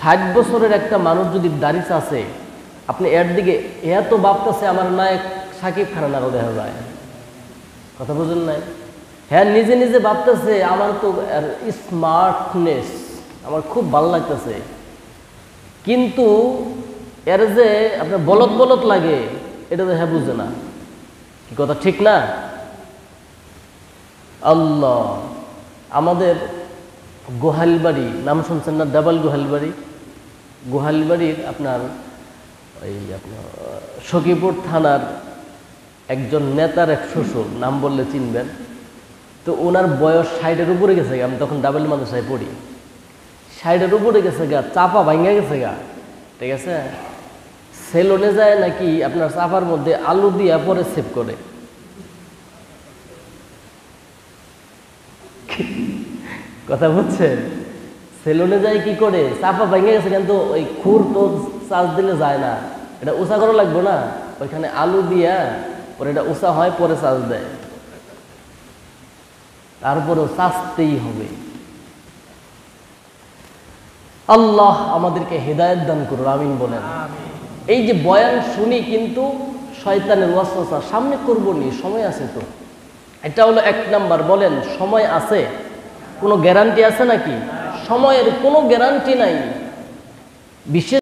60 বছরের একটা মানুষ যদি দাড়ি আছে, আপনি এর দিকে এত ভাবতেছে আমার নায়ক সাকিব খানের আরো দেখা যায়। কথা বুঝেন নাই? হ্যাঁ, নিজে নিজে ভাবতেছে আমার তো স্মার্টনেস আমার খুব ভালো লাগতেছে, কিন্তু এর যে আপনার বলদ বলদ লাগে এটা তো হ্যাঁ বুঝে না। কি কথা ঠিক না? আল্লাহ, আমাদের গোহালবাড়ি নাম শুনছেন না? ডাবল গোহালবাড়ি। গোহালবাড়ির আপনার ওই আপনার সখীপুর থানার একজন নেতার এক শ্বশুর, নাম বললে চিনবেন। তো ওনার বয়স 60-এর উপরে গেছে গা। আমি তখন ডাবল মাদ্রাসায় পড়ি। 60-এর উপরে গেছে গা, চাপা ভাঙ্গা গেছে গা, ঠিক আছে। সেলুনে যায় নাকি আপনার চাপার মধ্যে আলু দিয়া পরে সেভ করে। কথা বুঝছেন? সেলুনে যায় কি করে, চাপা ভেঙে গেছে কিন্তু ওই খুর তো চার্জ দিলে যায় না, এটা উঁচা করা লাগবে না, ওইখানে আলু দিয়া পরে এটা উঁচা হয়, পরে চার্জ দেয়। তারপরেও চাচতেই হবে। আল্লাহ আমাদেরকে হেদায়েত দান করুন, আমিন বলেন। এই যে বয়ান শুনি কিন্তু শয়তানের ওয়াসওয়াসা, সামনে করবো নি, সময় আছে তো। এটা হলো 1 নাম্বার। বলেন সময় আছে? কোনো গ্যারান্টি আছে নাকি? সময়ের কোনো গ্যারান্টি নাই। বিশেষ